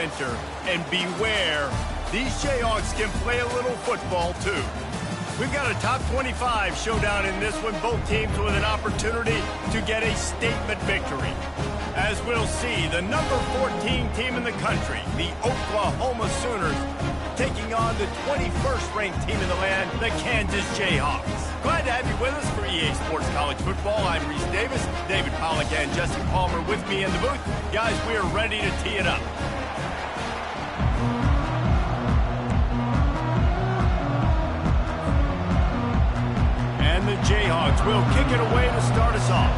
winter. And beware, these Jayhawks can play a little football too. We've got a top 25 showdown in this one, both teams with an opportunity to get a statement victory. As we'll see, the number 14 team in the country, the Oklahoma Sooners, taking on the 21st ranked team in the land, the Kansas Jayhawks. Glad to have you with us for EA Sports College Football. I'm Reese Davis, David Pollack and Jesse Palmer with me in the booth. Guys, we are ready to tee it up. And the Jayhawks will kick it away to start us off.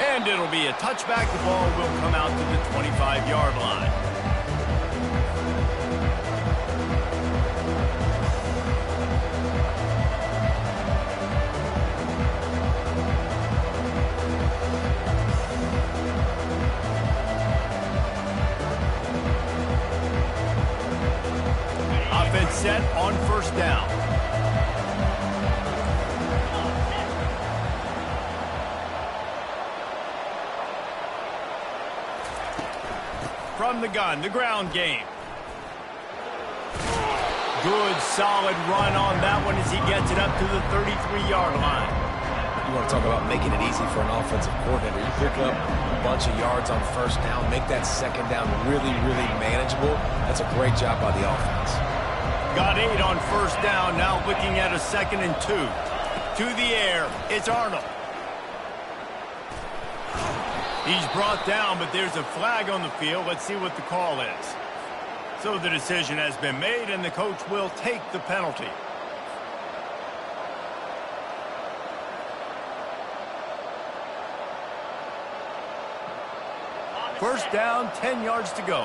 And it'll be a touchback. The ball will come out to the 25-yard line. Offense set on first down. From the gun, the ground game. Good, solid run on that one as he gets it up to the 33-yard line. You want to talk about making it easy for an offensive coordinator. You pick up a bunch of yards on first down, make that second down really, really manageable. That's a great job by the offense. Got 8 on first down, now looking at a 2nd and 2. To the air, it's Arnold. He's brought down, but there's a flag on the field. Let's see what the call is. So the decision has been made, and the coach will take the penalty. First down, 10 yards to go.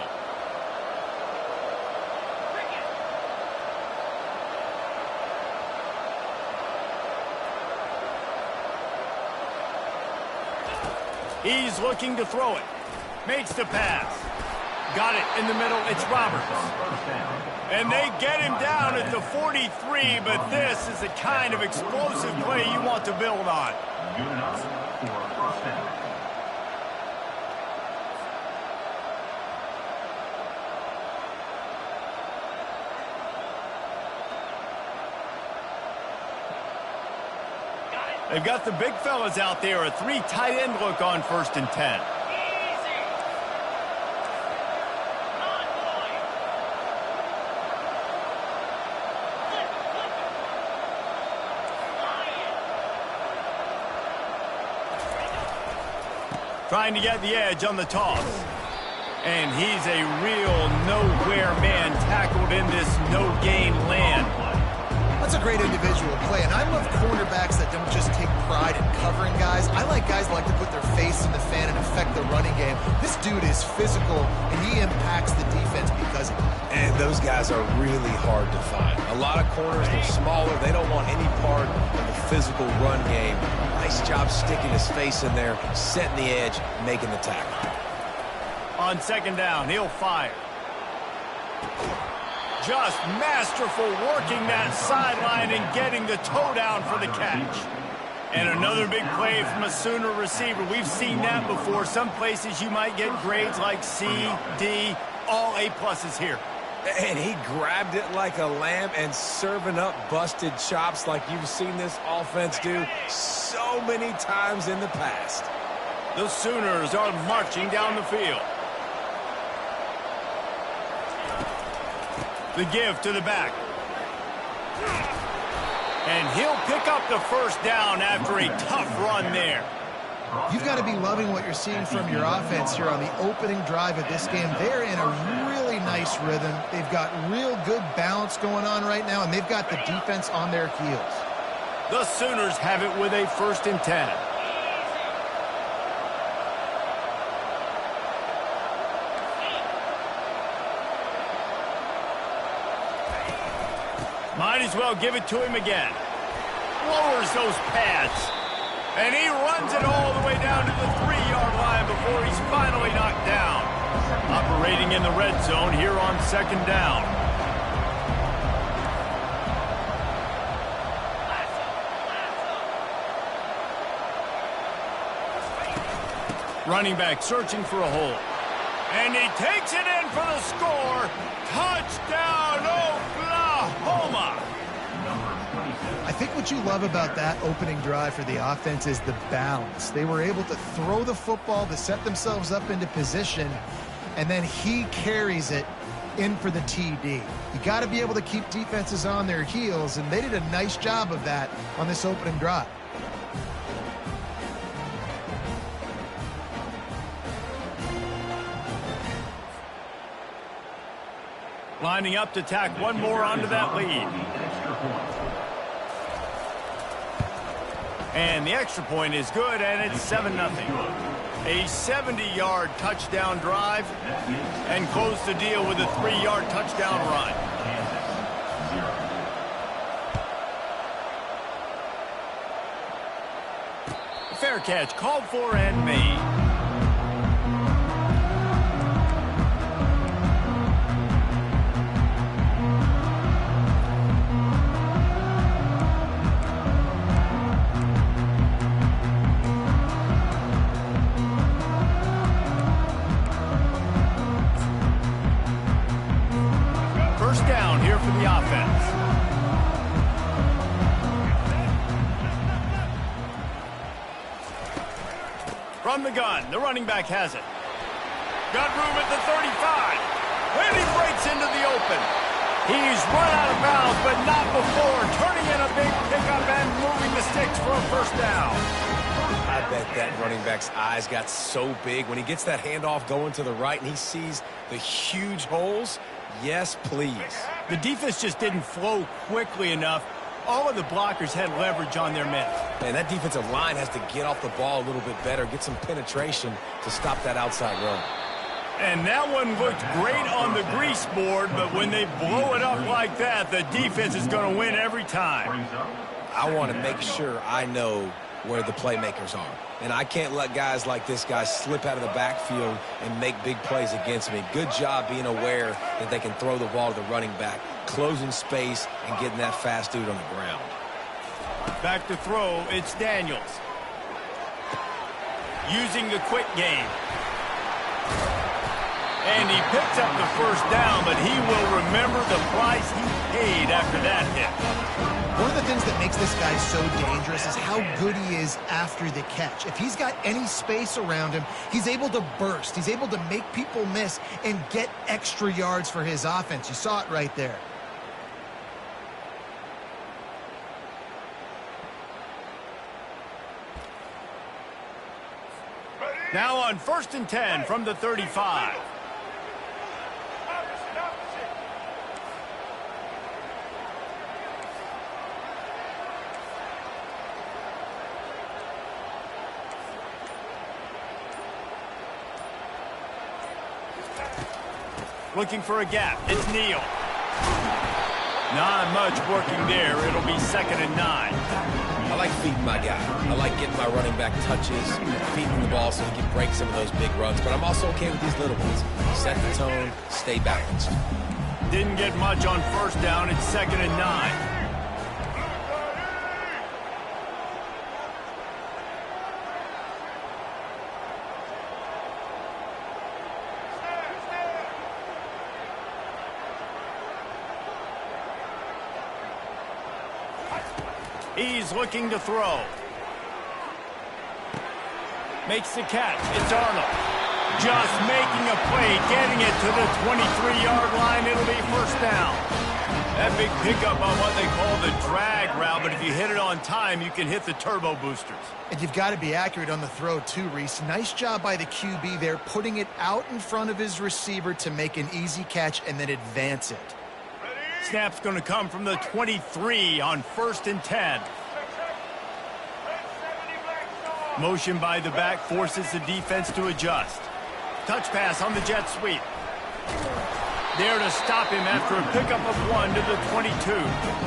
He's looking to throw it. Makes the pass. Got it in the middle. It's Roberts. And they get him down at the 43, but this is the kind of explosive play you want to build on. They've got the big fellas out there, a 3 tight end look on 1st and 10. Trying to get the edge on the toss. And he's a real nowhere man tackled in this no-gain land. That's a great individual play, and I love cornerbacks that don't just take pride in covering guys. I like guys that like to put their face in the fan and affect the running game. This dude is physical, and he impacts the defense because of it. And those guys are really hard to find. A lot of corners, they're smaller. They don't want any part of the physical run game. Nice job sticking his face in there, setting the edge, making the tackle. On 2nd down, he'll fire. Just masterful working that sideline and getting the toe down for the catch. And another big play from a Sooner receiver. We've seen that before. Some places you might get grades like C, D, all A-pluses here. And he grabbed it like a lamb and serving up busted chops like you've seen this offense do so many times in the past. The Sooners are marching down the field. The give to the back. And he'll pick up the first down after a tough run there. You've got to be loving what you're seeing from your offense here on the opening drive of this game. They're in a really nice rhythm. They've got real good balance going on right now, and they've got the defense on their heels. The Sooners have it with a 1st and 10. Might as well give it to him again. Lowers those pads. And he runs it all the way down to the 3-yard line before he's finally knocked down. Operating in the red zone here on 2nd down. Running back searching for a hole. And he takes it in for the score. Touchdown, Oklahoma! I think what you love about that opening drive for the offense is the balance. They were able to throw the football to set themselves up into position, and then he carries it in for the TD. You got to be able to keep defenses on their heels, and they did a nice job of that on this opening drive. Lining up to tack one more onto that lead. And the extra point is good, and it's 7-0. A 70-yard touchdown drive, and close the deal with a 3-yard touchdown run. Fair catch called for and made. From the gun, the running back has it. Got room at the 35. And he breaks into the open. He's run out of bounds, but not before turning in a big pickup and moving the sticks for a first down. I bet that running back's eyes got so big when he gets that handoff going to the right and he sees the huge holes. Yes, please. The defense just didn't flow quickly enough. All of the blockers had leverage on their men. Man, that defensive line has to get off the ball a little bit better, get some penetration to stop that outside run. And that one looked great on the grease board, but when they blow it up like that, the defense is going to win every time. I want to make sure I know where the playmakers are. And I can't let guys like this guy slip out of the backfield and make big plays against me. Good job being aware that they can throw the ball to the running back, closing space, and getting that fast dude on the ground. Back to throw, it's Daniels. Using the quick game. And he picks up the first down, but he will remember the price he paid after that hit. One of the things that makes this guy so dangerous is how good he is after the catch. If he's got any space around him, he's able to burst. He's able to make people miss and get extra yards for his offense. You saw it right there. Now on 1st and 10 from the 35. Looking for a gap. It's Neal. Not much working there. It'll be 2nd and 9. I like feeding my guy. I like getting my running back touches, feeding the ball so he can break some of those big runs. But I'm also okay with these little ones. Set the tone, stay balanced. Didn't get much on 1st down. It's 2nd and 9. He's looking to throw. Makes the catch. It's Arnold. Just making a play, getting it to the 23-yard line. It'll be 1st down. That big pickup on what they call the drag route, but if you hit it on time, you can hit the turbo boosters. And you've got to be accurate on the throw too, Reese. Nice job by the QB there, putting it out in front of his receiver to make an easy catch and then advance it. Snap's going to come from the 23 on 1st and 10. Motion by the back forces the defense to adjust. Touch pass on the jet sweep. There to stop him after a pickup of 1 to the 22.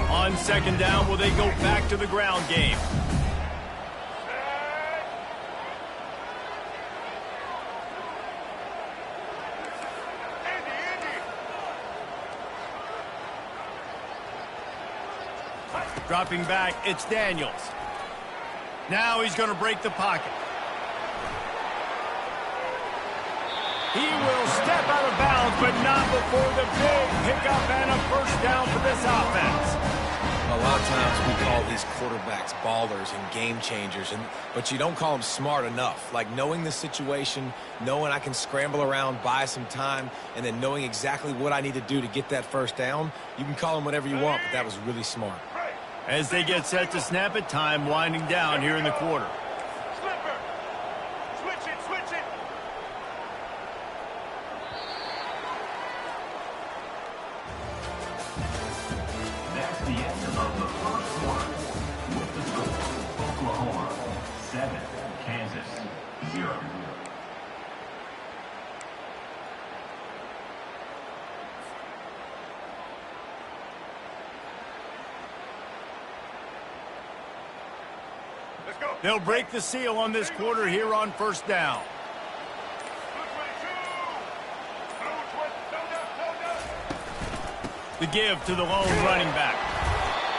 On 2nd down, will they go back to the ground game? Dropping back, it's Daniels. Now he's going to break the pocket. He will step out of bounds, but not before the big pickup and a first down for this offense. A lot of times we call these quarterbacks ballers and game changers, but you don't call them smart enough. Like knowing the situation, knowing I can scramble around, buy some time, and then knowing exactly what I need to do to get that first down. You can call them whatever you want, but that was really smart. As they get set to snap it, time winding down here in the quarter. Slipper. Switch it, switch it. That's the end of the first quarter. With the score, Oklahoma 7, Kansas 0. Let's go. They'll break the seal on this quarter here on first down. The give to the lone running back.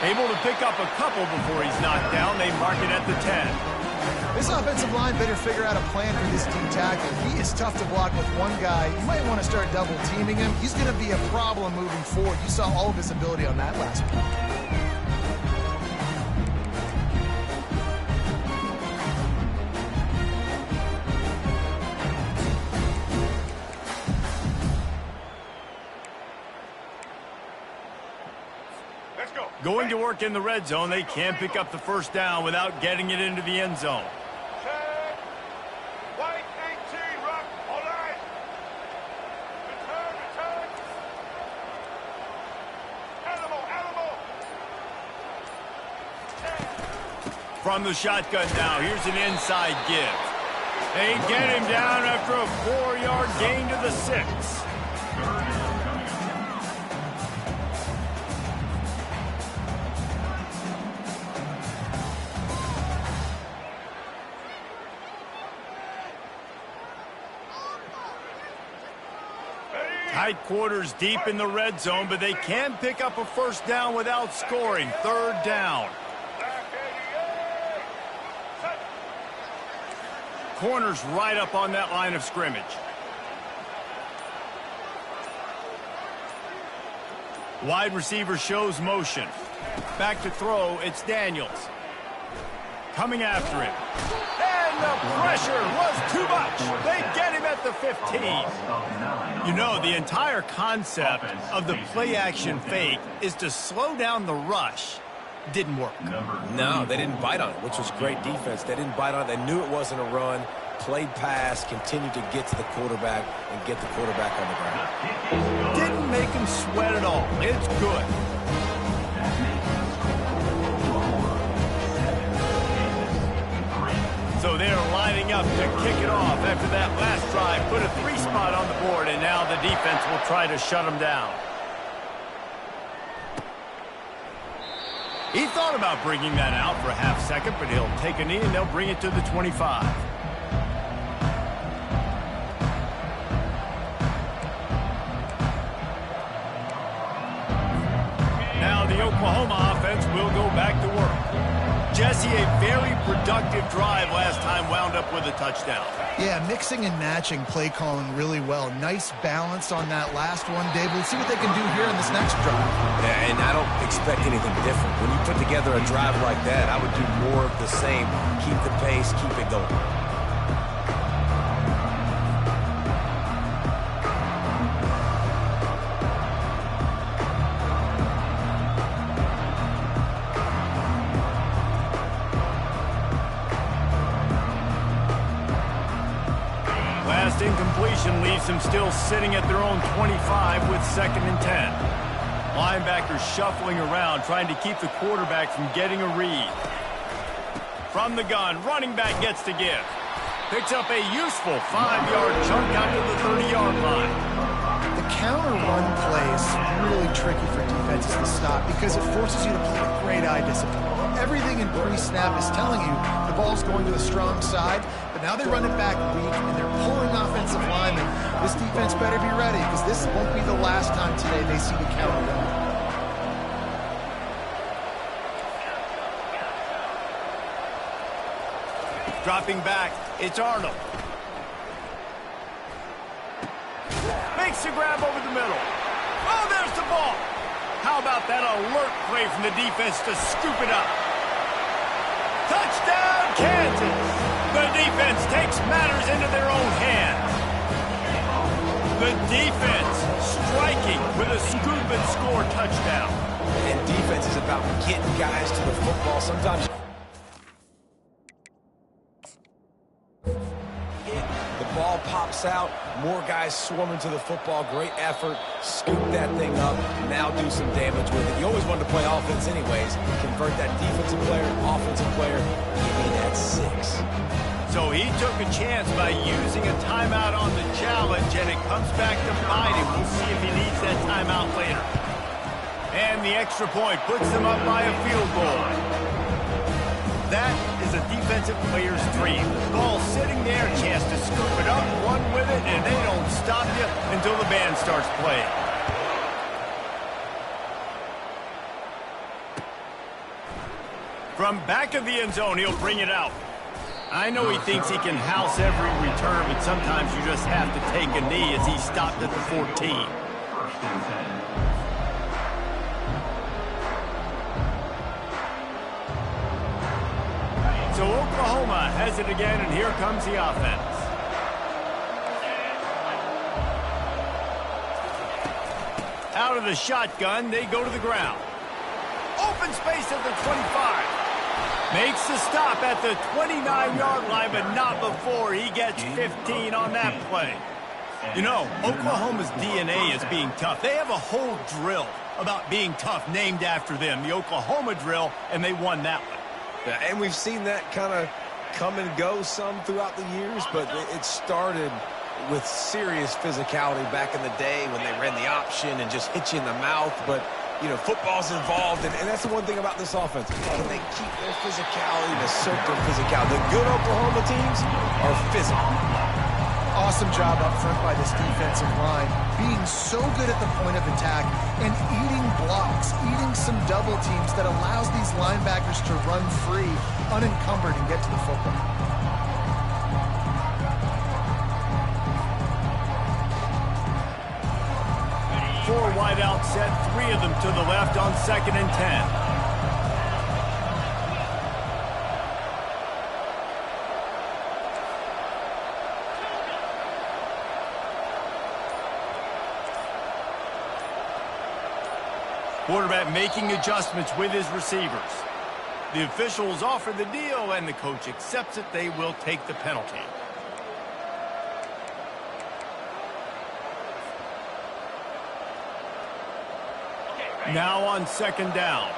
Able to pick up a couple before he's knocked down. They mark it at the 10. This offensive line better figure out a plan for this D tackle. He is tough to block with one guy. You might want to start double teaming him. He's going to be a problem moving forward. You saw all of his ability on that last play. Going to work in the red zone, they can't pick up the first down without getting it into the end zone. Check. White 18, rock, all right. Return. Animal. From the shotgun now, here's an inside give. They get him down after a 4-yard gain to the 6. Tight quarters deep in the red zone, but they can pick up a first down without scoring. Third down. Corners right up on that line of scrimmage. Wide receiver shows motion. Back to throw, it's Daniels. Coming after him. And the pressure was too much. They get him at the 15. You know, the entire concept of the play-action fake is to slow down the rush. Didn't work. No, they didn't bite on it, which was great defense. They didn't bite on it. They knew it wasn't a run. Played pass, continued to get to the quarterback and get the quarterback on the ground. Didn't make him sweat at all. It's good. So they're lining up to kick it off after that last drive. Put a 3-spot on the board, and now the defense will try to shut them down. He thought about bringing that out for a half second, but he'll take a knee and they'll bring it to the 25. Now the Oklahoma offense will go back to work. Jesse, a very productive drive last time, wound up with a touchdown. Yeah, mixing and matching play calling really well. Nice balance on that last one, Dave. Let's see what they can do here in this next drive. Yeah, and I don't expect anything different. When you put together a drive like that, I would do more of the same. Keep the pace, keep it going. Incompletion leaves them still sitting at their own 25 with 2nd and 10. Linebackers shuffling around, trying to keep the quarterback from getting a read. From the gun, running back gets to give. Picks up a useful 5-yard chunk out to the 30-yard line. The counter run play is really tricky for defenses to stop because it forces you to play with great eye discipline. Everything in pre-snap is telling you the ball's going to the strong side, but now they run it back weak, and they're pulling offensive linemen. This defense better be ready because this won't be the last time today they see the counter run. Dropping back, it's Arnold. Makes the grab over the middle. Oh, there's the ball. How about that alert play from the defense to scoop it up? Touchdown, Kansas! The defense takes matters into their own hands. The defense striking with a scoop and score touchdown. And defense is about getting guys to the football. Sometimes the ball pops out, more guys swarming to the football. Great effort, scoop that thing up, now do some damage with it. You always wanted to play offense anyways. Convert that defensive player, offensive player, give me that 6. So he took a chance by using a timeout on the challenge, and it comes back to bite him. We'll see if he needs that timeout later. And the extra point puts them up by a field goal. That is a defensive player's dream. The ball sitting there, chance to scoop it up, run with it, and they don't stop you until the band starts playing. From back of the end zone, he'll bring it out. I know he thinks he can house every return, but sometimes you just have to take a knee as he stopped at the 14. First and 10. So Oklahoma has it again, and here comes the offense. Out of the shotgun, they go to the ground. Open space at the 25. Makes the stop at the 29-yard line, but not before he gets 15 on that play. You know, Oklahoma's DNA is being tough. They have a whole drill about being tough named after them, the Oklahoma drill, and they won that one. Yeah, and we've seen that kind of come and go some throughout the years, but it started with serious physicality back in the day when they ran the option and just hit you in the mouth. But, you know, football's involved, and that's the one thing about this offense. Can they keep their physicality and assert their physicality? The good Oklahoma teams are physical. Awesome job up front by this defensive line, being so good at the point of attack and eating blocks, eating some double teams that allows these linebackers to run free, unencumbered, and get to the football. Four wide out set, 3 of them to the left on 2nd and 10. Quarterback making adjustments with his receivers. The officials offer the deal, and the coach accepts it. They will take the penalty. Now on 2nd down.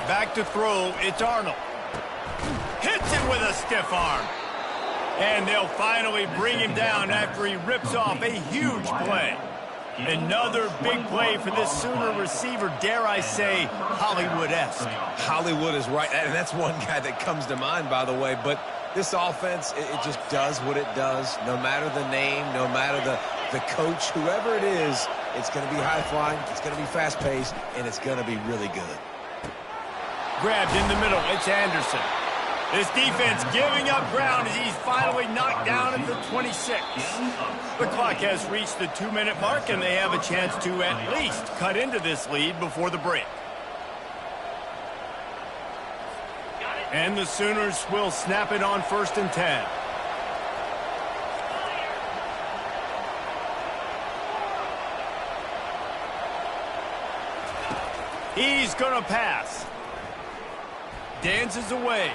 Back to throw, it's Arnold. Hits it with a stiff arm. And they'll finally bring him down after he rips off a huge play. Another big play for this Sooner receiver, dare I say, Hollywood-esque. Hollywood is right, and that's one guy that comes to mind, by the way. But this offense, it just does what it does. No matter the name, no matter the coach, whoever it is, it's going to be high-flying, it's going to be fast-paced, and it's going to be really good. Grabbed in the middle, it's Anderson. This defense giving up ground as he's finally knocked down at the 26. The clock has reached the 2-minute mark, and they have a chance to at least cut into this lead before the break. And the Sooners will snap it on 1st and 10. He's going to pass. Dances away.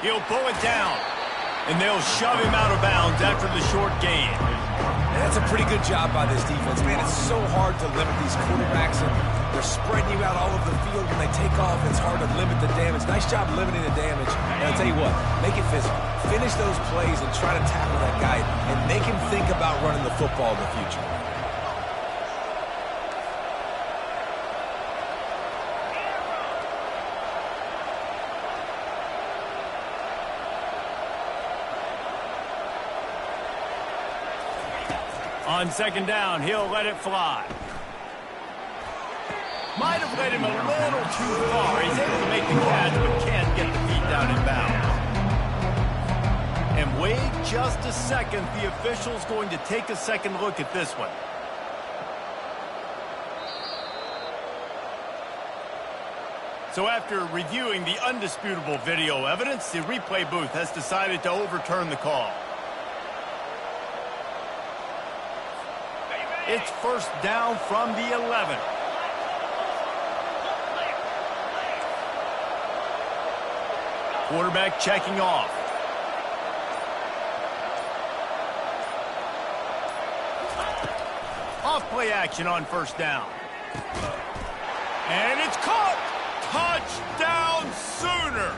He'll pull it down, and they'll shove him out of bounds after the short gain. And that's a pretty good job by this defense. Man, it's so hard to limit these quarterbacks, and they're spreading you out all over the field. When they take off, it's hard to limit the damage. Nice job limiting the damage. And I'll tell you what, make it physical. Finish those plays and try to tackle that guy and make him think about running the football in the future. On second down, he'll let it fly. Might have led him a little too far. He's able to make the catch, but can't get the feet down in bounds. And wait just a second. The official's going to take a second look at this one. So after reviewing the undisputable video evidence, the replay booth has decided to overturn the call. It's first down from the 11. Quarterback checking off. Off play action on first down. And it's caught! Touchdown Sooners!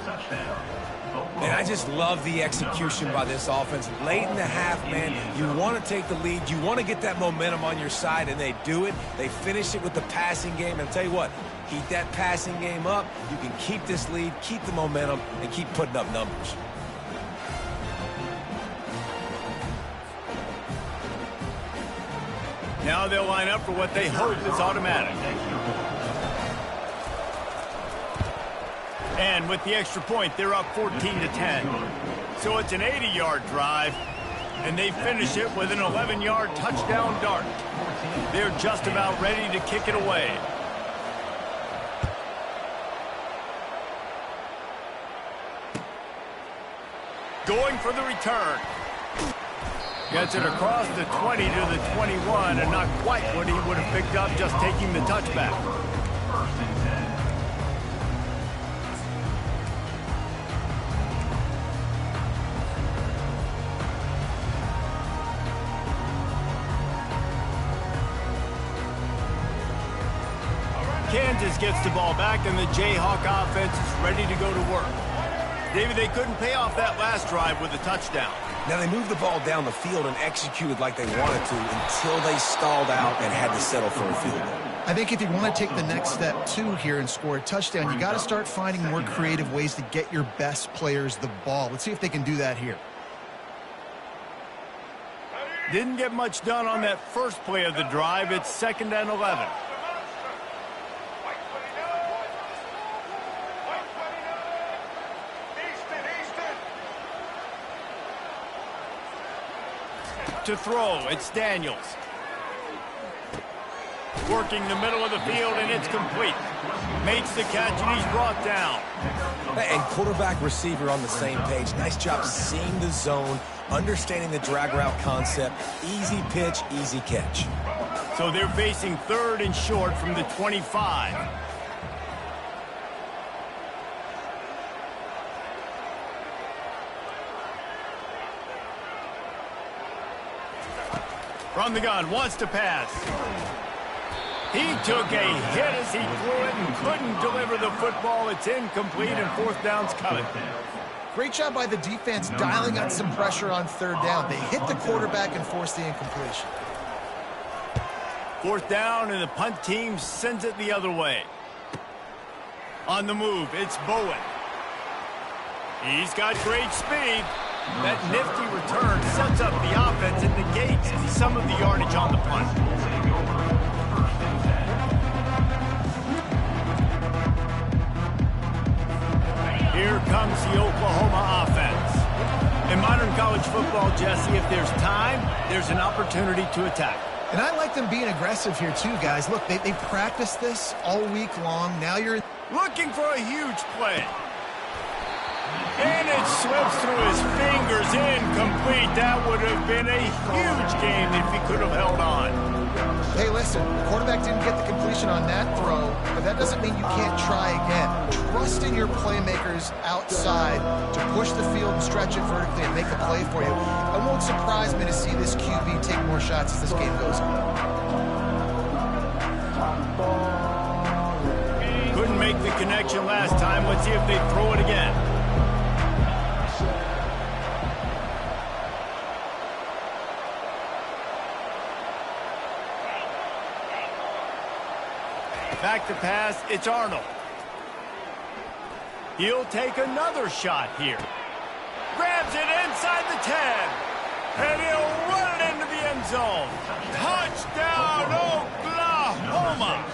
Touchdown. And I just love the execution by this offense. Late in the half, man, you want to take the lead. You want to get that momentum on your side, and they do it. They finish it with the passing game. And I'll tell you what, keep that passing game up. You can keep this lead, keep the momentum, and keep putting up numbers. Now they'll line up for what they hope is automatic. And with the extra point, they're up 14-10. So it's an 80-yard drive, and they finish it with an 11-yard touchdown dart. They're just about ready to kick it away. Going for the return. Gets it across the 20 to the 21, and not quite what he would have picked up just taking the touchback. First and 10. Kansas gets the ball back, and the Jayhawk offense is ready to go to work. David, they couldn't pay off that last drive with a touchdown. Now, they moved the ball down the field and executed like they wanted to until they stalled out and had to settle for a field goal. I think if you want to take the next step, too, here and score a touchdown, you got to start finding more creative ways to get your best players the ball. Let's see if they can do that here. Didn't get much done on that first play of the drive. It's 2nd and 11. To throw, it's Daniels. Working the middle of the field, and it's complete. Makes the catch, and he's brought down. And quarterback receiver on the same page. Nice job seeing the zone, understanding the drag route concept. Easy pitch, easy catch. So they're facing 3rd and short from the 25. From the gun, wants to pass. He took a hit as he threw it and couldn't deliver the football. It's incomplete, and 4th down's coming. Great job by the defense dialing up some pressure on 3rd down. They hit the quarterback and forced the incompletion. 4th down, and the punt team sends it the other way. On the move, it's Bowen. He's got great speed. That nifty return sets up the offense and negates some of the yardage on the punt. Here comes the Oklahoma offense. In modern college football, Jesse, if there's time, there's an opportunity to attack. And I like them being aggressive here, too, guys. Look, they practiced this all week long. Now you're looking for a huge play. And it slips through his fingers, incomplete. That would have been a huge game if he could have held on. Hey, listen, the quarterback didn't get the completion on that throw, but that doesn't mean you can't try again. Trust in your playmakers outside to push the field and stretch it vertically and make a play for you. It won't surprise me to see this QB take more shots as this game goes on. Couldn't make the connection last time. Let's see if they throw it again. Back to pass, it's Arnold. He'll take another shot here. Grabs it inside the 10. And he'll run it into the end zone. Touchdown, Oklahoma!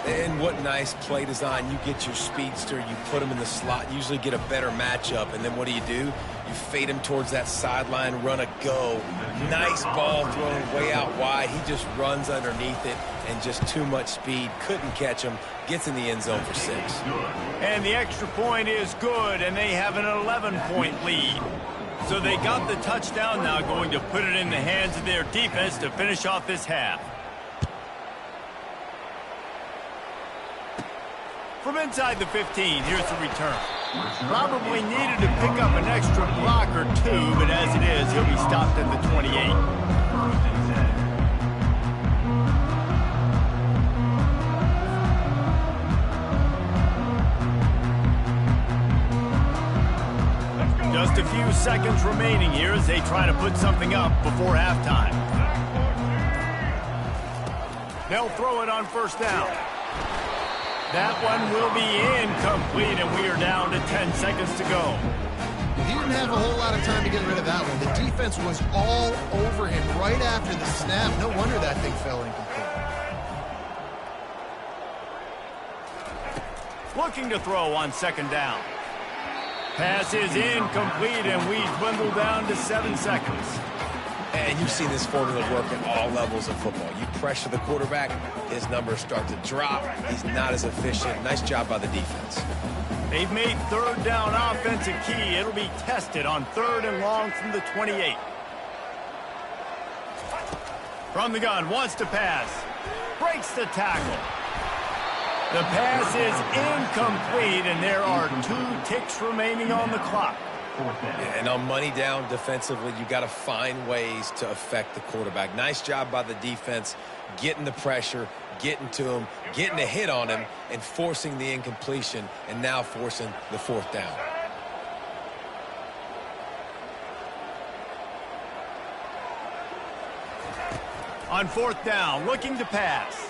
And what nice play design. You get your speedster, you put him in the slot, usually get a better matchup, and then what do? You fade him towards that sideline, run a go. Nice ball thrown way out wide. He just runs underneath it, and just too much speed. Couldn't catch him. Gets in the end zone for 6. And the extra point is good, and they have an 11-point lead. So they got the touchdown, now going to put it in the hands of their defense to finish off this half. From inside the 15, here's the return. Probably needed to pick up an extra block or 2, but as it is, he'll be stopped at the 28. Just a few seconds remaining here as they try to put something up before halftime. They'll throw it on first down. That one will be incomplete, and we are down to 10 seconds to go. He didn't have a whole lot of time to get rid of that one. The defense was all over him right after the snap. No wonder that thing fell incomplete. Looking to throw on second down. Pass is incomplete, and we dwindle down to 7 seconds. And you've seen this formula work at all levels of football. You pressure the quarterback, his numbers start to drop. He's not as efficient. Nice job by the defense. They've made third down offense a key. It'll be tested on 3rd and long from the 28. From the gun, wants to pass. Breaks the tackle. The pass is incomplete, and there are 2 ticks remaining on the clock. And on money down defensively, you got to find ways to affect the quarterback. Nice job by the defense, getting the pressure, getting to him, getting a hit on him, and forcing the incompletion, and now forcing the 4th down. On 4th down, looking to pass.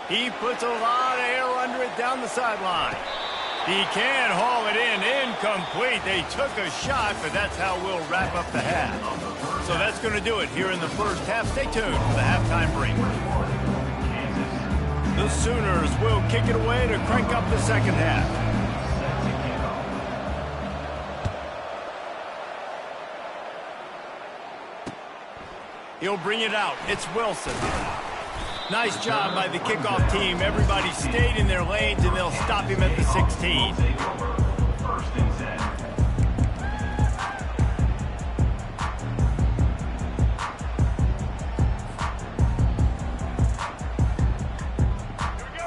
He puts a lot of air under it down the sideline. He can haul it in, incomplete. They took a shot, but that's how we'll wrap up the half. So that's going to do it here in the first half. Stay tuned for the halftime break. The Sooners will kick it away to crank up the second half. He'll bring it out. It's Wilson. Nice job by the kickoff team. Everybody stayed in their lanes, and they'll stop him at the 16.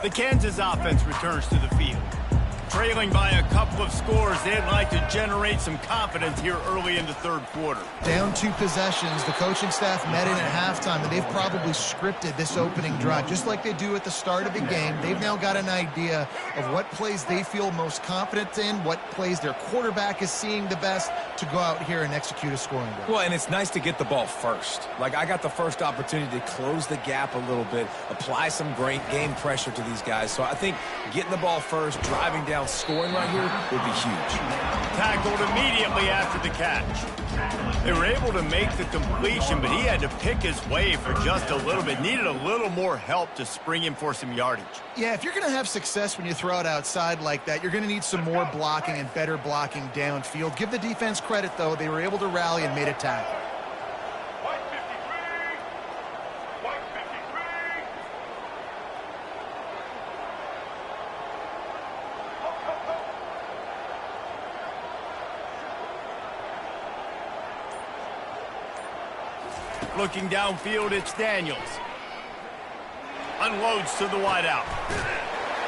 The Kansas offense returns to the field. Trailing by a couple of scores, they'd like to generate some confidence here early in the 3rd quarter. Down 2 possessions, the coaching staff met in at halftime, and they've probably scripted this opening drive just like they do at the start of the game. They've now got an idea of what plays they feel most confident in, what plays their quarterback is seeing the best to go out here and execute a scoring drive. Well, and it's nice to get the ball first. Like, I got the first opportunity to close the gap a little bit, apply some great game pressure to these guys. So I think getting the ball first, driving down, scoring right here would be huge. Tackled immediately after the catch. They were able to make the completion, but he had to pick his way for just a little bit. Needed a little more help to spring him for some yardage. Yeah, if you're going to have success when you throw it outside like that, you're going to need some more blocking and better blocking downfield. Give the defense credit, though. They were able to rally and made a tackle. Looking downfield, it's Daniels. Unloads to the wideout.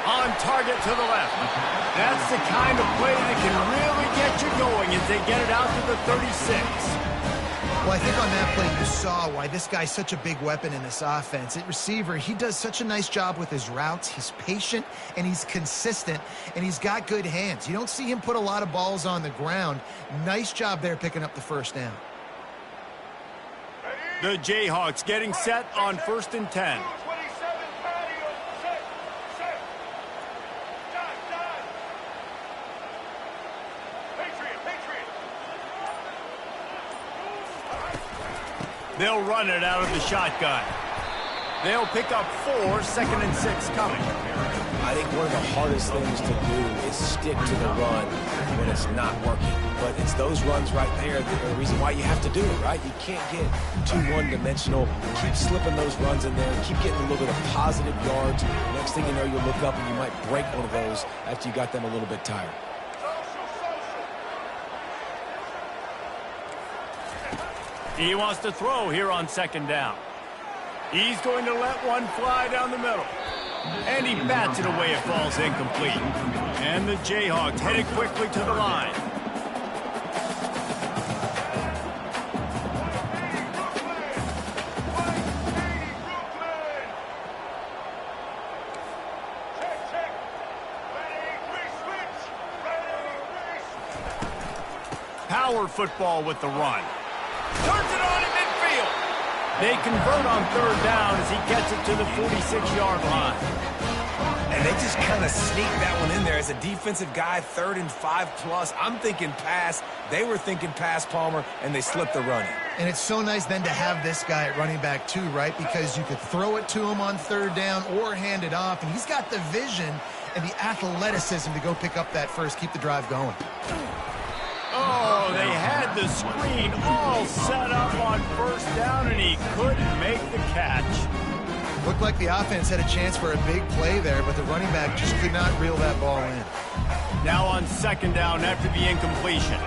On target to the left. That's the kind of play that can really get you going as they get it out to the 36. Well, I think on that play you saw why this guy's such a big weapon in this offense. At receiver, he does such a nice job with his routes. He's patient, and he's consistent, and he's got good hands. You don't see him put a lot of balls on the ground. Nice job there picking up the first down. The Jayhawks getting set on 1st and 10. They'll run it out of the shotgun. They'll pick up 4, 2nd and 6 coming. I think one of the hardest things to do is stick to the run when it's not working. But it's those runs right there that are the reason why you have to do it, right? You can't get too one-dimensional. Keep slipping those runs in there. Keep getting a little bit of positive yards. Next thing you know, you'll look up and you might break one of those after you got them a little bit tired. He wants to throw here on 2nd down. He's going to let one fly down the middle. And he bats it away. It falls incomplete. And the Jayhawks headed quickly to the line. Power football with the run. Turns it on in midfield. They convert on 3rd down as he gets it to the 46-yard line. And they just kind of sneak that one in there. As a defensive guy, 3rd and 5+. I'm thinking pass. They were thinking pass, Palmer, and they slipped the running. And it's so nice then to have this guy at running back too, right? Because you could throw it to him on 3rd down or hand it off. And he's got the vision and the athleticism to go pick up that first, keep the drive going. Oh, they had the screen all set up on 1st down, and he couldn't make the catch. Looked like the offense had a chance for a big play there, but the running back just could not reel that ball in. Now on 2nd down after the incompletion.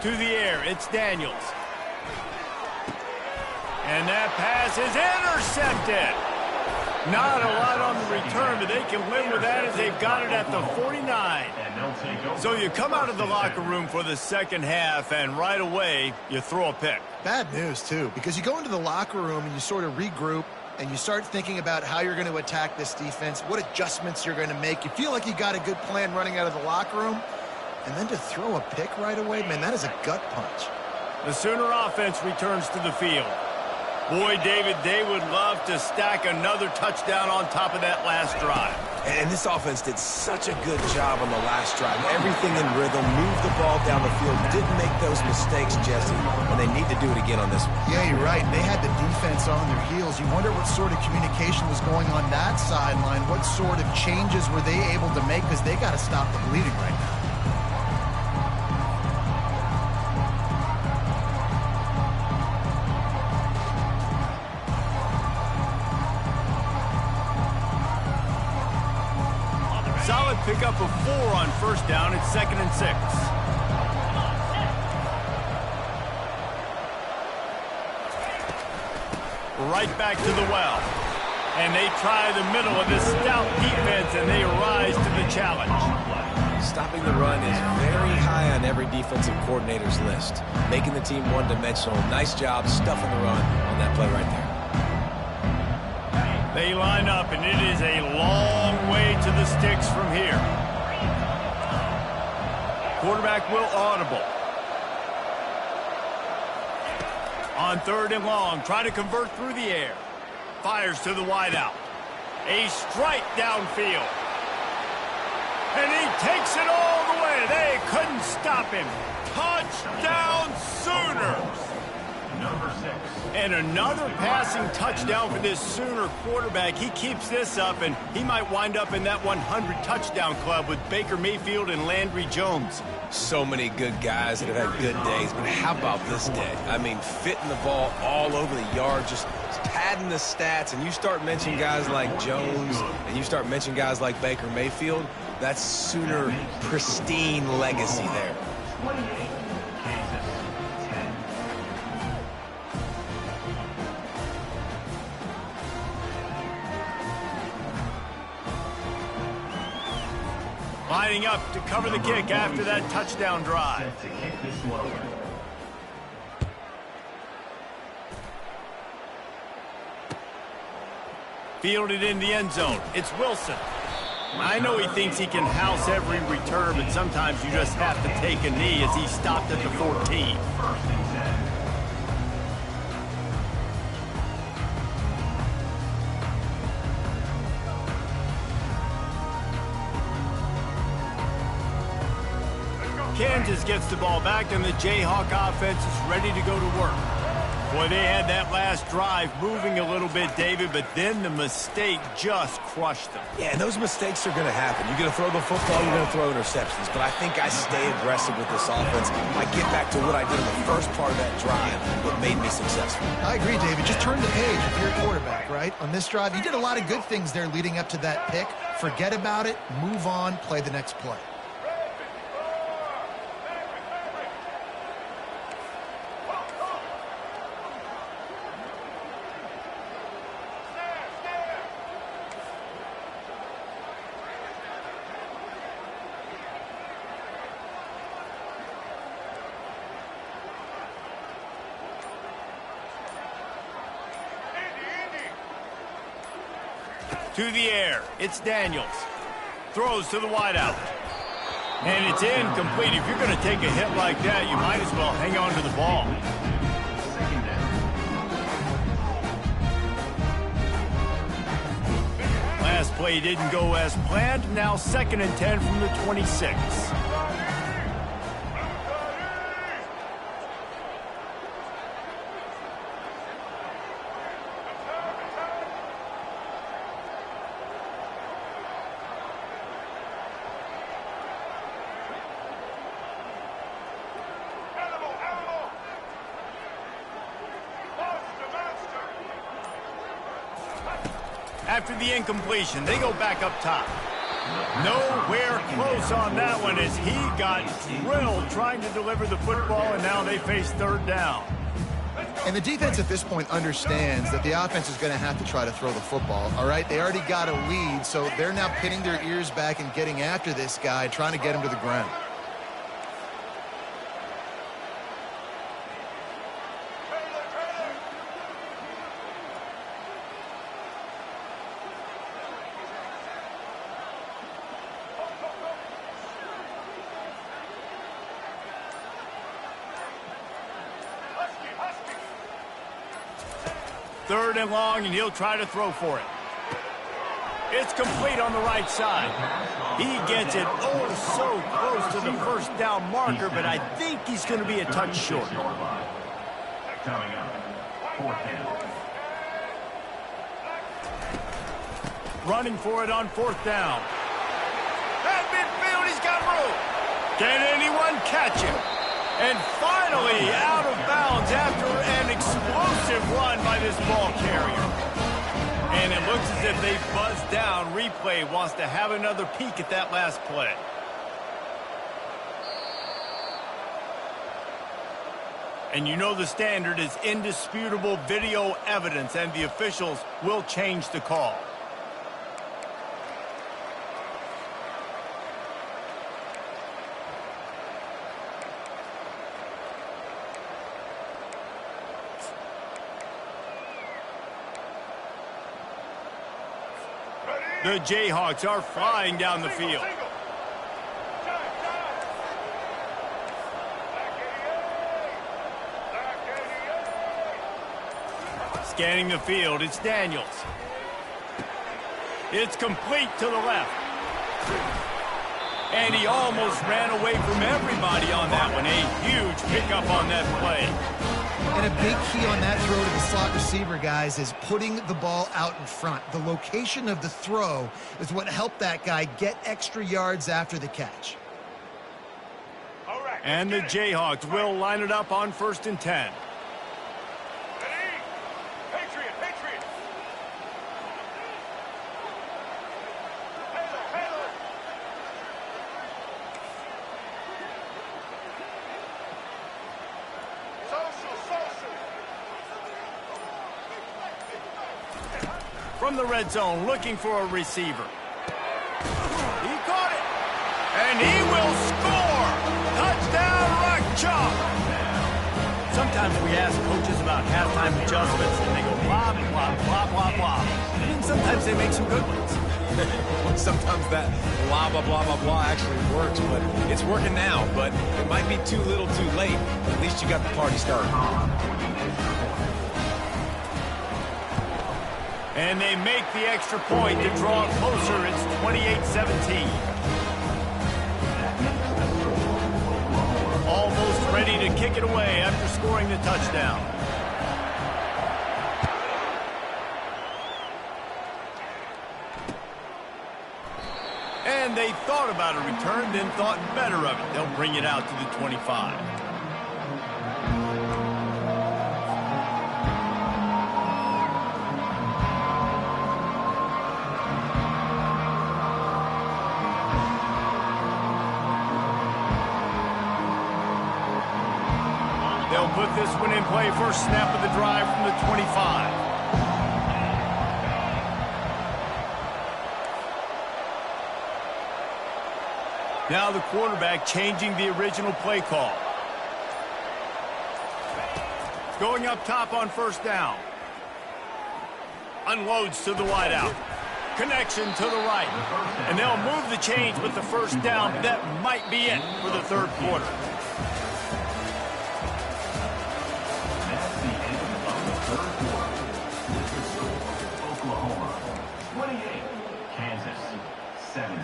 To the air, it's Daniels. And that pass is intercepted. Not a lot on the return, but they can live with that as they've got it at the 49. So you come out of the locker room for the 2nd half, and right away, you throw a pick. Bad news, too, because you go into the locker room and you sort of regroup, and you start thinking about how you're going to attack this defense, what adjustments you're going to make. You feel like you got a good plan running out of the locker room. And then to throw a pick right away, man, that is a gut punch. The Sooner offense returns to the field. Boy, David, they would love to stack another touchdown on top of that last drive. And this offense did such a good job on the last drive. Everything in rhythm, moved the ball down the field, didn't make those mistakes, Jesse, and they need to do it again on this one. Yeah, you're right. They had the defense on their heels. You wonder what sort of communication was going on that sideline. What sort of changes were they able to make, because they got to stop the bleeding right now. Solid pickup of 4 on 1st down. It's 2nd and 6. Right back to the well. And they try the middle of this stout defense, and they rise to the challenge. Stopping the run is very high on every defensive coordinator's list. Making the team one-dimensional. Nice job stuffing the run on that play right there. They line up, and it is a long way to the sticks from here. Quarterback will audible. On 3rd and long, try to convert through the air. Fires to the wideout. A strike downfield. And he takes it all the way. They couldn't stop him. Touchdown Sooners! Number 6. And another passing touchdown for this Sooner quarterback. He keeps this up, and he might wind up in that 100 touchdown club with Baker Mayfield and Landry Jones. So many good guys that have had good days, but how about this day? I mean, fitting the ball all over the yard, just padding the stats, and you start mentioning guys like Jones, and you start mentioning guys like Baker Mayfield, that's Sooner pristine legacy there. 28, Kansas, 10. Lining up to cover the kick after that touchdown drive. Set to kick this one away. Fielded in the end zone. It's Wilson. I know he thinks he can house every return, but sometimes you just have to take a knee as he stopped at the 14. 1st and 10. just gets the ball back, and the Jayhawk offense is ready to go to work. Boy, they had that last drive moving a little bit, David, but then the mistake just crushed them. Yeah, and those mistakes are going to happen. You're going to throw the football, you're going to throw interceptions. But I think I stay aggressive with this offense. I get back to what I did in the first part of that drive, what made me successful. I agree, David. Just turn the page if you're a quarterback, right? On this drive, you did a lot of good things there leading up to that pick. Forget about it, move on, play the next play. To the air, it's Daniels. Throws to the wideout. And it's incomplete. If you're going to take a hit like that, you might as well hang on to the ball. Last play didn't go as planned. Now 2nd and 10 from the 26. After the incompletion, they go back up top. Nowhere close on that one as he got drilled trying to deliver the football, and now they face 3rd down. And the defense at this point understands that the offense is going to have to try to throw the football, all right? They already got a lead, so they're now pinning their ears back and getting after this guy, trying to get him to the ground. Third and long, and he'll try to throw for it. It's complete on the right side. He gets it oh so close to the 1st down marker, but I think he's going to be a touch short. Coming up, 4th down. Running for it on 4th down. At midfield, he's got room. Can anyone catch him? And finally out of bounds after an explosive run by this ball carrier. And it looks as if they buzzed down. Replay wants to have another peek at that last play. And you know the standard is indisputable video evidence, and the officials will change the call. The Jayhawks are flying down the field. Scanning the field, it's Daniels. It's complete to the left. And he almost ran away from everybody on that one. A huge pickup on that play. And a big key on that throw to the slot receiver, guys, is putting the ball out in front. The location of the throw is what helped that guy get extra yards after the catch. And the Jayhawks will line it up on 1st and 10. From the red zone, looking for a receiver. He caught it, and he will score! Touchdown, Rock Chalk! Sometimes we ask coaches about halftime adjustments, and they go blah, blah, blah, blah, blah. And sometimes they make some good ones. Sometimes that blah, blah, blah, blah, blah actually works, but it's working now. But it might be too little too late. At least you got the party started. And they make the extra point to draw it closer. It's 28-17. opportunity to kick it away after scoring the touchdown. And they thought about a return, then thought better of it. They'll bring it out to the 25. They'll put this one in play. First snap of the drive from the 25. Now the quarterback changing the original play call. Going up top on first down. Unloads to the wideout. Connection to the right. And they'll move the chains with the first down. That might be it for the third quarter. That's the end of the third quarter. With the score, Oklahoma 28, Kansas 17.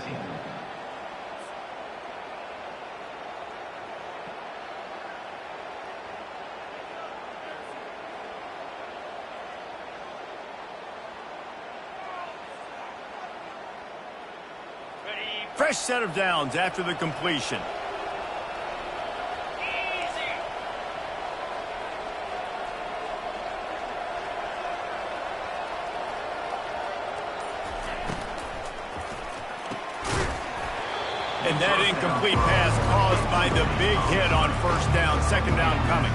Fresh set of downs after the completion. And that incomplete pass caused by the big hit on first down. Second down coming.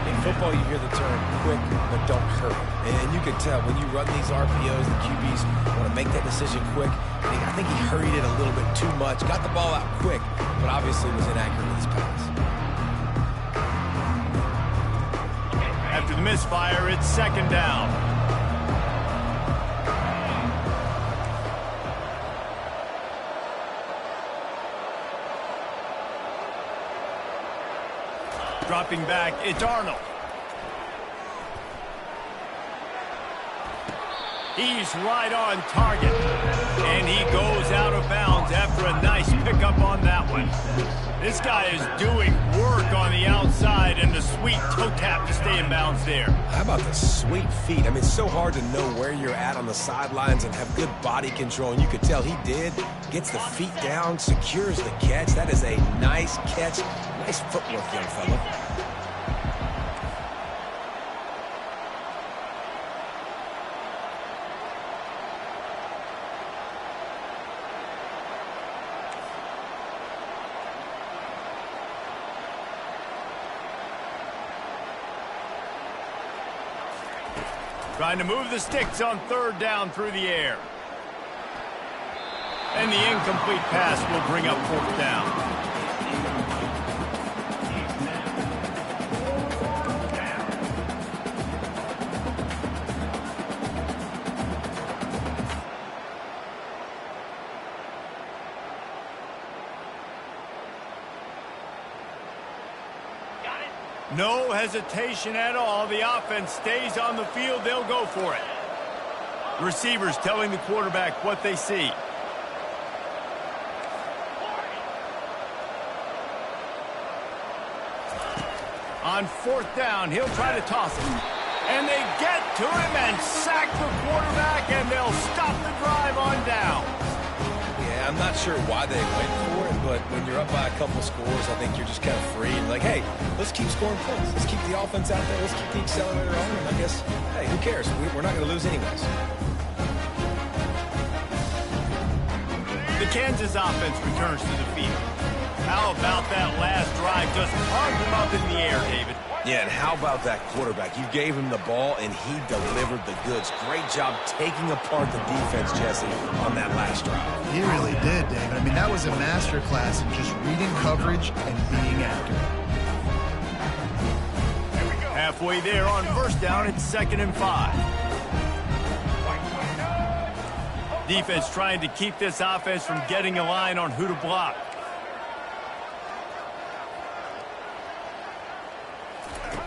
In football, you hear the term quick, but don't hurry. And you can tell when you run these RPOs, the QBs want to make that decision quick. I think he hurried it a little bit too much, got the ball out quick, but obviously was inaccurate with his pass. After the misfire, it's second down. Dropping back, it's Arnold. He's right on target. And he goes out of bounds after a nice pickup on that one. This guy is doing work on the outside and the sweet toe tap to stay in bounds there. How about the sweet feet? I mean, it's so hard to know where you're at on the sidelines and have good body control, and you could tell he did. Gets the feet down, secures the catch. That is a nice catch. Nice footwork, young fella. Trying to move the sticks on third down through the air. And the incomplete pass will bring up fourth down. No hesitation at all. The offense stays on the field. They'll go for it. Receivers telling the quarterback what they see. On fourth down, he'll try to toss it. And they get to him and sack the quarterback, and they'll stop the drive on down. Yeah, I'm not sure why they went for it, but when you're up by a couple scores, I think you're just kind of free. And like, hey, let's keep scoring points. Let's keep the offense out there. Let's keep the accelerator on. And I guess, hey, who cares? We're not going to lose anyways. The Kansas offense returns to the field. How about that last drive? Just hung him up in the air, David. Yeah, and how about that quarterback? You gave him the ball, and he delivered the goods. Great job taking apart the defense, Jesse, on that last drive. He really did, David. I mean, that was a masterclass in just reading coverage and being accurate. Halfway there on first down, it's 2nd and 5. Defense trying to keep this offense from getting a line on who to block.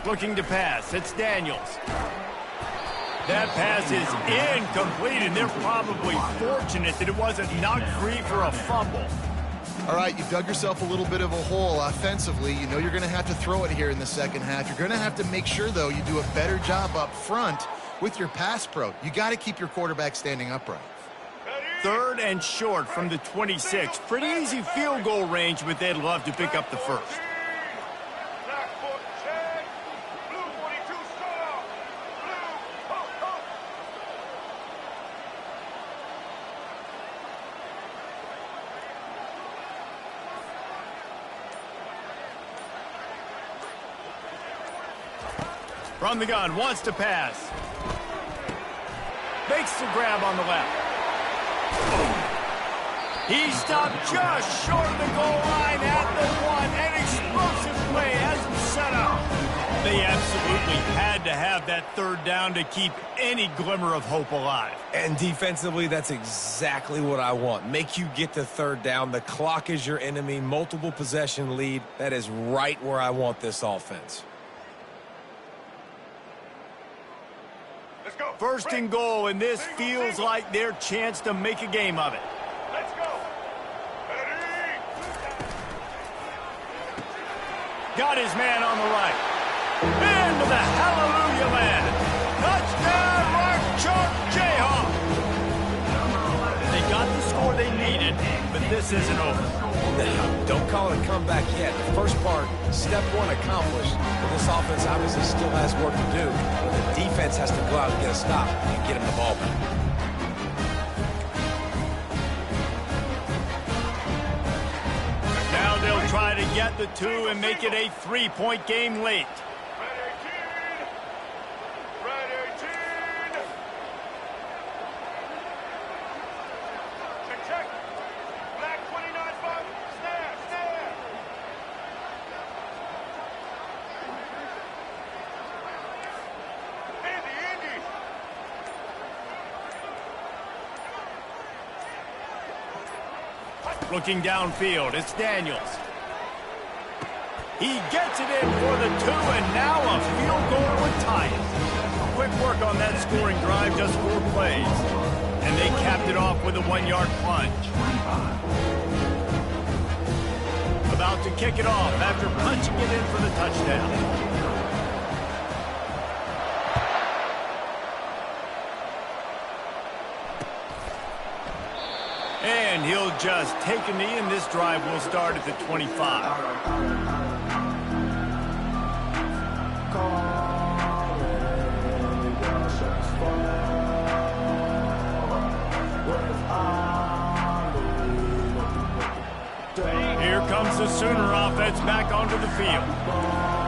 Looking to pass, it's Daniels. That pass is incomplete, and they're probably fortunate that it wasn't knocked free for a fumble. All right, you've dug yourself a little bit of a hole offensively. You know you're going to have to throw it here in the second half. You're going to have to make sure, though, you do a better job up front with your pass pro. You got to keep your quarterback standing upright. 3rd and short from the 26. Pretty easy field goal range, but they'd love to pick up the first. From the gun, wants to pass. Makes the grab on the left. He stopped just short of the goal line at the 1. An explosive play has him set up. They absolutely had to have that 3rd down to keep any glimmer of hope alive. And defensively, that's exactly what I want. Make you get the 3rd down. The clock is your enemy. Multiple possession lead. That is right where I want this offense. 1st and goal, and this feels like their chance to make a game of it. Let's go. Got his man on the right. Into the hallelujah land. Touchdown, Mark Chalk Jayhawk. They got the score they needed, but this isn't over. Don't call it a comeback yet. The first part, step 1 accomplished. But this offense obviously still has work to do. But the defense has to go out and get a stop and get him the ball back. Now they'll try to get the 2 and make it a 3-point game late. Looking downfield, it's Daniels. He gets it in for the 2, and now a field goal would tie it. Quick work on that scoring drive, just 4 plays. And they capped it off with a 1-yard plunge. About to kick it off after punching it in for the touchdown. And he'll just take a knee, and this drive will start at the 25. Here comes the Sooner offense back onto the field.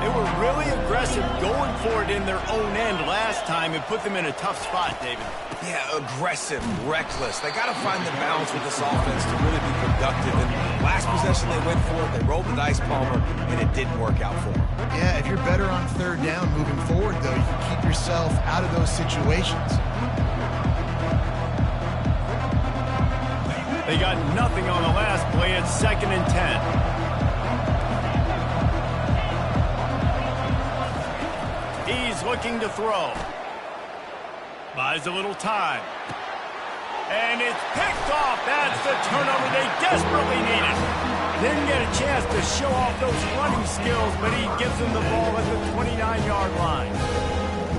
They were really aggressive going for it in their own end last time and put them in a tough spot, David. Yeah, aggressive, reckless. They got to find the balance with this offense to really be productive. And last possession they went for it, they rolled the dice, Palmer, and it didn't work out for them. Yeah, if you're better on 3rd down moving forward, though, you can keep yourself out of those situations. They got nothing on the last play. It's 2nd and 10. He's looking to throw. Buys a little time. And it's picked off. That's the turnover they desperately needed. Didn't get a chance to show off those running skills, but he gives them the ball at the 29-yard line.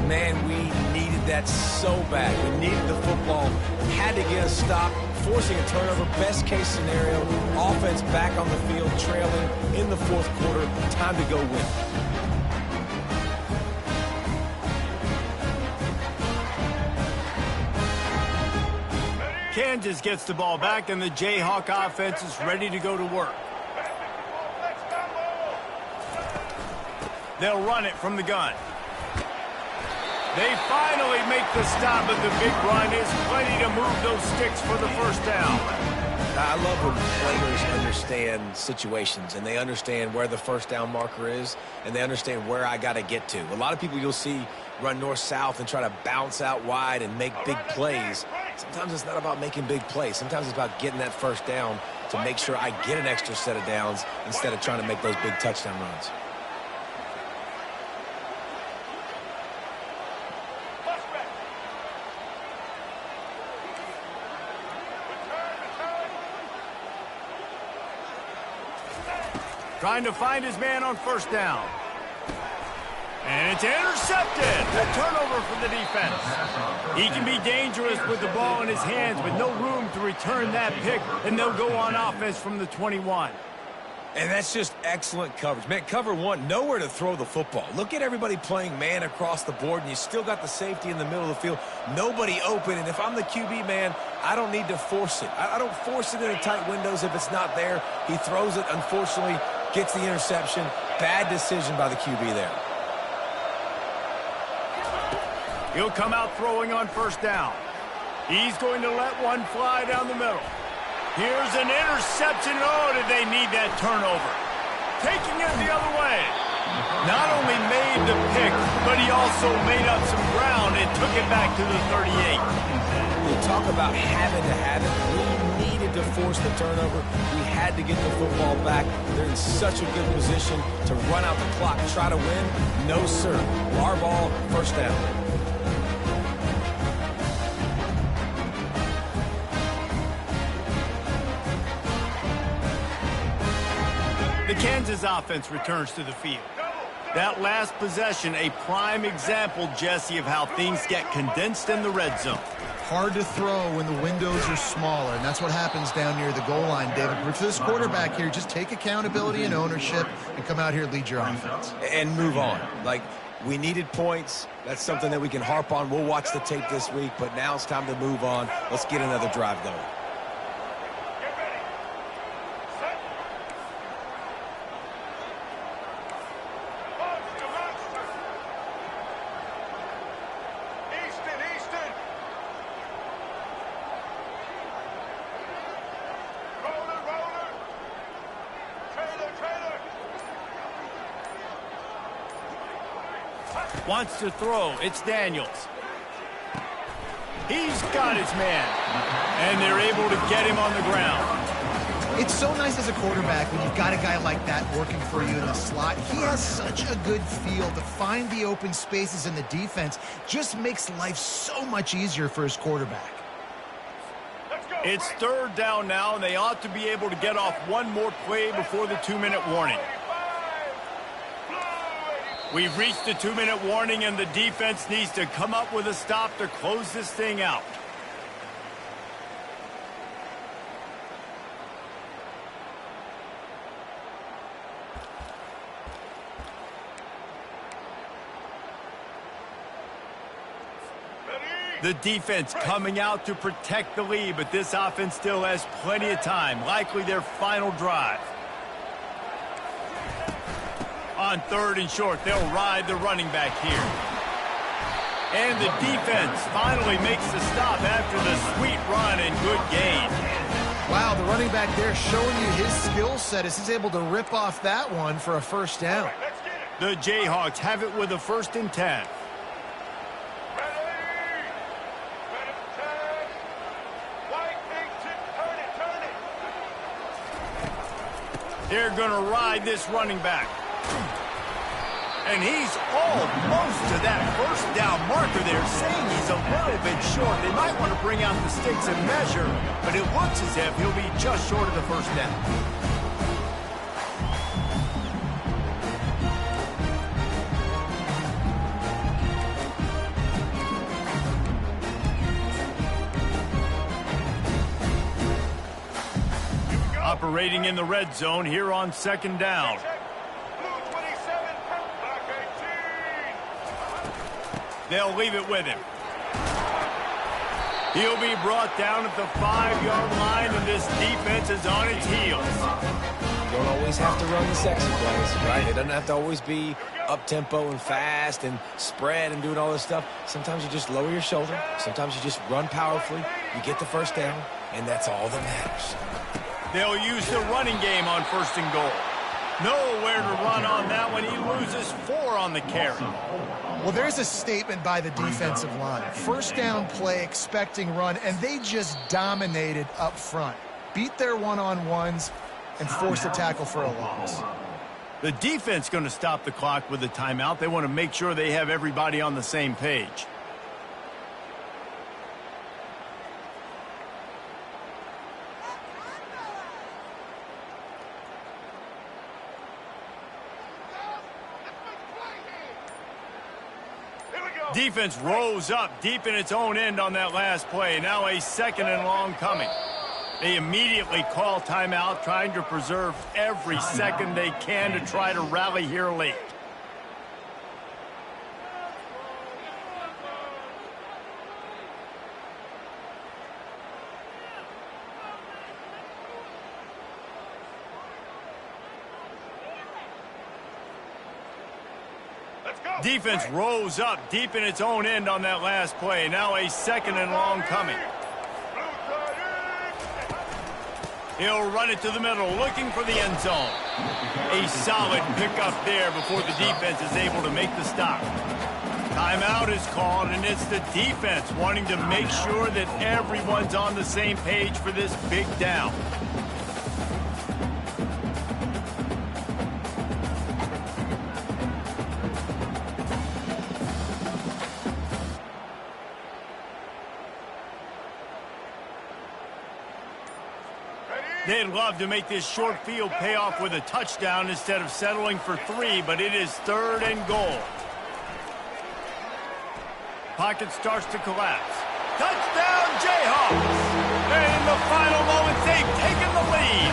Man, we needed that so bad. We needed the football. Had to get a stop, forcing a turnover. Best case scenario, offense back on the field, trailing in the 4th quarter. Time to go win. Kansas gets the ball back, and the Jayhawk offense is ready to go to work. They'll run it from the gun. They finally make the stop, but the big run is plenty to move those sticks for the 1st down. I love when players understand situations, and they understand where the 1st down marker is, and they understand where I got to get to. A lot of people you'll see run north-south and try to bounce out wide and make big plays. Sometimes it's not about making big plays. Sometimes it's about getting that 1st down to make sure I get an extra set of downs instead of trying to make those big touchdown runs. trying to find his man on first down. And it's intercepted. A turnover for the defense. He can be dangerous with the ball in his hands, but no room to return that pick, and they'll go on offense from the 21. And that's just excellent coverage. Man, cover one, nowhere to throw the football. Look at everybody playing man across the board, and you still got the safety in the middle of the field. Nobody open, and if I'm the QB, man, I don't need to force it. I don't force it into tight windows if it's not there. He throws it, unfortunately, gets the interception. Bad decision by the QB there. He'll come out throwing on first down. He's going to let one fly down the middle. Here's an interception. Oh, did they need that turnover? Taking it the other way. Not only made the pick, but he also made up some ground and took it back to the 38. You talk about having to have it. We needed to force the turnover. We had to get the football back. They're in such a good position to run out the clock, try to win. No, sir. Our ball, first down. The Kansas offense returns to the field. That last possession, a prime example, Jesse, of how things get condensed in the red zone. Hard to throw when the windows are smaller, and that's what happens down near the goal line, David. But for this quarterback here, just take accountability and ownership and come out here and lead your offense. And move on. Like, we needed points. That's something that we can harp on. We'll watch the tape this week, but now it's time to move on. Let's get another drive going. Wants to throw. It's Daniels. He's got his man. And they're able to get him on the ground. It's so nice as a quarterback when you've got a guy like that working for you in the slot. He has such a good feel to find the open spaces in the defense. Just makes life so much easier for his quarterback. It's third down now, and they ought to be able to get off one more play before the 2-minute warning. We've reached the 2-minute warning, and the defense needs to come up with a stop to close this thing out. The defense coming out to protect the lead, but this offense still has plenty of time, likely their final drive. On third and short, they'll ride the running back here. And the defense finally makes the stop after the sweet run and good gain. Wow, the running back there showing you his skill set as he's able to rip off that one for a first down. The Jayhawks have it with a 1st and 10. They're going to ride this running back. And he's almost to that first down marker there, saying he's a little bit short. They might want to bring out the sticks and measure, but it looks as if he'll be just short of the first down. Operating in the red zone here on 2nd down. They'll leave it with him. He'll be brought down at the 5-yard line, and this defense is on its heels. You don't always have to run the sexy plays, right? It doesn't have to always be up-tempo and fast and spread and doing all this stuff. Sometimes you just lower your shoulder. Sometimes you just run powerfully. You get the first down, and that's all that matters. They'll use the running game on 1st and goal. Nowhere to run on that one. He loses 4 on the carry. Well, there's a statement by the defensive line. First down play, expecting run, and they just dominated up front. Beat their one-on-ones and forced a tackle for a loss. The defense going to stop the clock with a timeout. They want to make sure they have everybody on the same page. Defense rose up deep in its own end on that last play. Now a second and long coming. They immediately call timeout, trying to preserve every second they can to try to rally here late. Defense rose up deep in its own end on that last play. Now a second and long coming. He'll run it to the middle, looking for the end zone. A solid pickup there before the defense is able to make the stop. Timeout is called, and it's the defense wanting to make sure that everyone's on the same page for this big down. They'd love to make this short field pay off with a touchdown instead of settling for 3, but it is 3rd and goal. Pocket starts to collapse. Touchdown, Jayhawks! And in the final moments, they've taken the lead.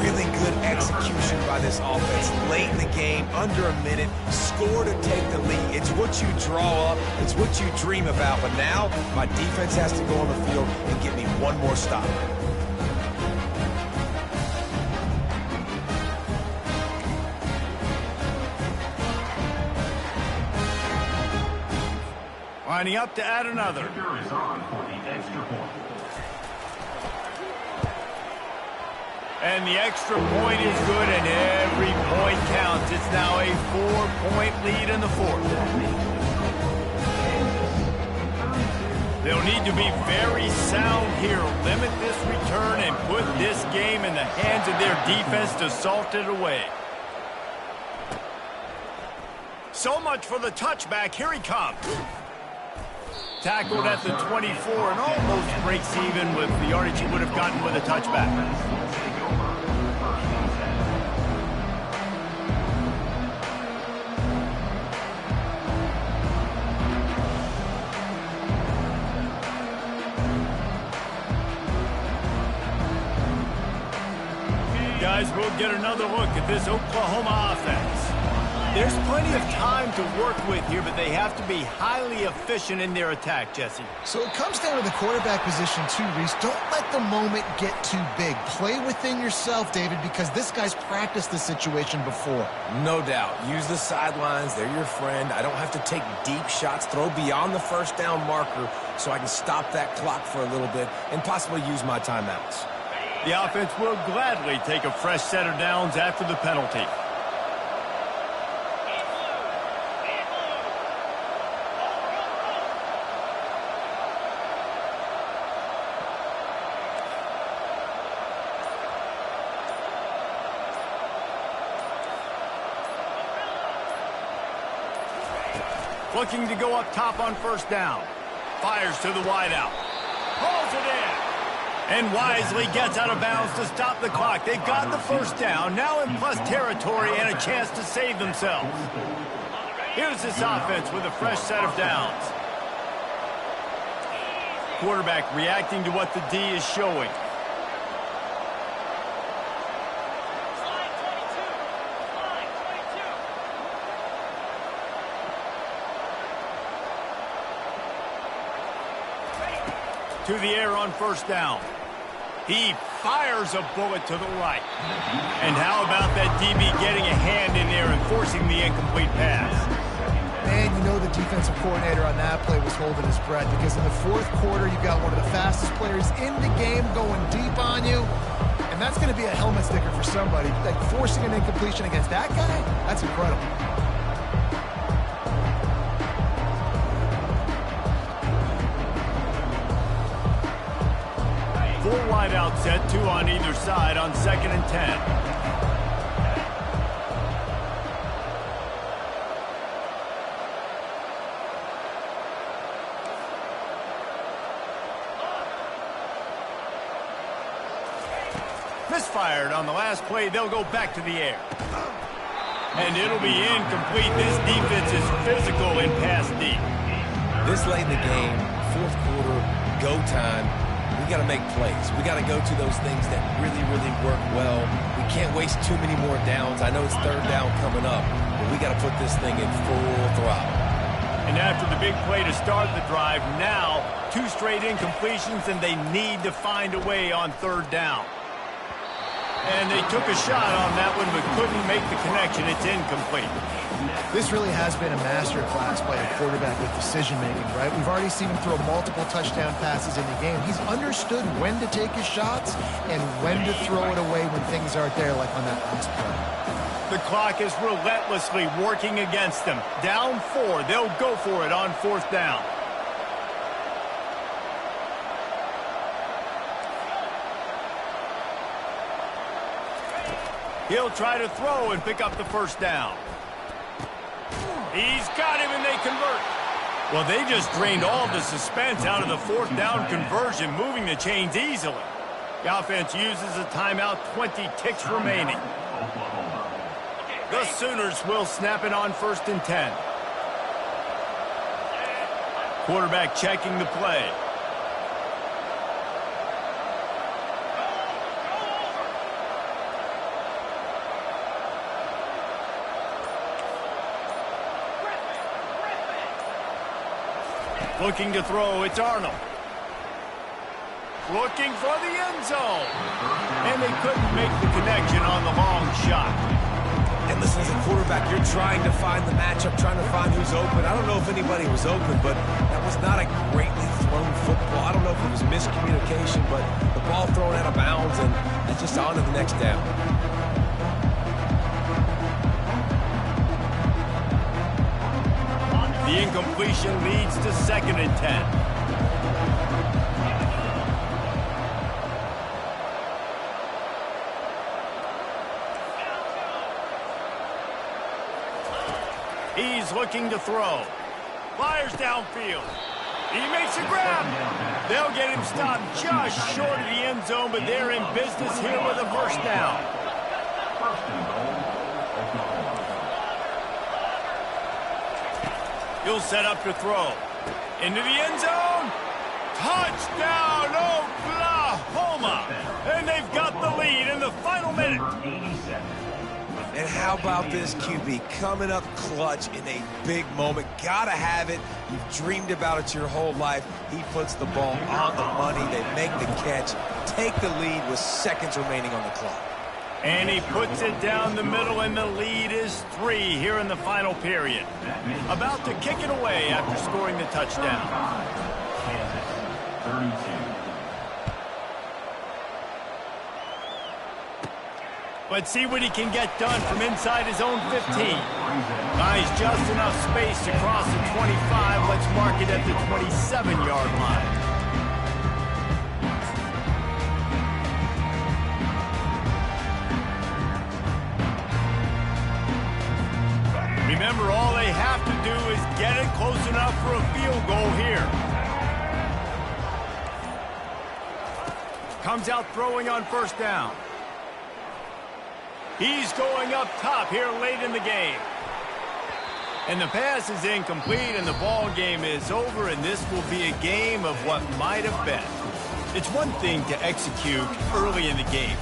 Really good execution by this offense. Late in the game, under a minute, score to take the lead. It's what you draw up. It's what you dream about. But now, my defense has to go on the field and get me one more stop. Lining up to add another. Is on for the extra point. And the extra point is good, and every point counts. It's now a 4-point lead in the 4th. They'll need to be very sound here, limit this return, and put this game in the hands of their defense to salt it away. So much for the touchback. Here he comes. Tackled at the 24 and almost breaks even with the yardage he would have gotten with a touchback. Guys, we'll get another look at this Oklahoma offense. There's plenty of time to work with here, but they have to be highly efficient in their attack, Jesse. So it comes down to the quarterback position too, Reese. Don't let the moment get too big. Play within yourself, David, because this guy's practiced this situation before. No doubt. Use the sidelines. They're your friend. I don't have to take deep shots, throw beyond the first down marker so I can stop that clock for a little bit and possibly use my timeouts. The offense will gladly take a fresh set of downs after the penalty. Looking to go up top on first down. Fires to the wideout. Pulls it in. And wisely gets out of bounds to stop the clock. They've got the first down, now in plus territory and a chance to save themselves. Here's this offense with a fresh set of downs. Quarterback reacting to what the D is showing. To the air on first down. He fires a bullet to the right. And how about that DB getting a hand in there and forcing the incomplete pass? Man, you know the defensive coordinator on that play was holding his breath because in the 4th quarter, you've got one of the fastest players in the game going deep on you. And that's going to be a helmet sticker for somebody. Like forcing an incompletion against that guy, that's incredible. Full wide out set, 2 on either side on 2nd and 10. Misfired on the last play. They'll go back to the air. And it'll be incomplete. This defense is physical in go time, we got to make plays. We got to go to those things that really, really work well. We can't waste too many more downs. I know it's third down coming up, but we got to put this thing in full throttle. And after the big play to start the drive, now 2 straight incompletions, and they need to find a way on third down. And they took a shot on that one, but couldn't make the connection. It's incomplete. This really has been a master class by a quarterback with decision-making, right? We've already seen him throw multiple touchdown passes in the game. He's understood when to take his shots and when to throw it away when things aren't there, like on that last play. The clock is relentlessly working against them. Down 4. They'll go for it on fourth down. He'll try to throw and pick up the first down. He's got him, and they convert. Well, they just drained all the suspense out of the fourth down conversion, moving the chains easily. The offense uses a timeout, 20 ticks remaining. The Sooners will snap it on 1st and 10. Quarterback checking the play. Looking to throw, it's Arnold. Looking for the end zone. And they couldn't make the connection on the long shot. And listen, as a quarterback, you're trying to find the matchup, trying to find who's open. I don't know if anybody was open, but that was not a greatly thrown football. I don't know if it was miscommunication, but the ball thrown out of bounds, and that's just on to the next down. The incompletion leads to 2nd and 10. He's looking to throw. Fires downfield. He makes a grab. They'll get him stopped just short of the end zone, but they're in business here with a first down. He'll set up to throw. Into the end zone. Touchdown, Oklahoma. And they've got the lead in the final minute. And how about this QB coming up clutch in a big moment? Gotta have it. You've dreamed about it your whole life. He puts the ball on the money. They make the catch, take the lead with seconds remaining on the clock. And he puts it down the middle, and the lead is 3 here in the final period. About to kick it away after scoring the touchdown. Kansas, 32. Let's see what he can get done from inside his own 15. Buys just enough space to cross the 25. Let's mark it at the 27-yard line. Remember, all they have to do is get it close enough for a field goal here. Comes out throwing on first down. He's going up top here late in the game. And the pass is incomplete, and the ball game is over, and this will be a game of what might have been. It's one thing to execute early in the game.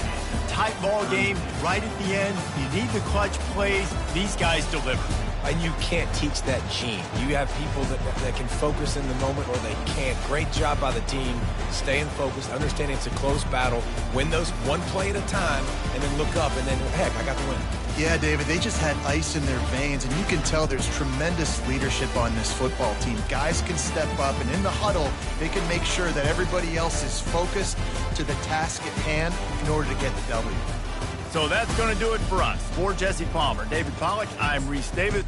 Tight ball game, right at the end. You need the clutch plays. These guys deliver. And you can't teach that gene. You have people that can focus in the moment, or they can't. Great job by the team, staying focused, understanding it's a close battle, win those one play at a time, and then look up, and then, heck, I got the win. Yeah, David, they just had ice in their veins, and you can tell there's tremendous leadership on this football team. Guys can step up, and in the huddle, they can make sure that everybody else is focused to the task at hand in order to get the W. So that's going to do it for us. For Jesse Palmer, David Pollack, I'm Reese Davis.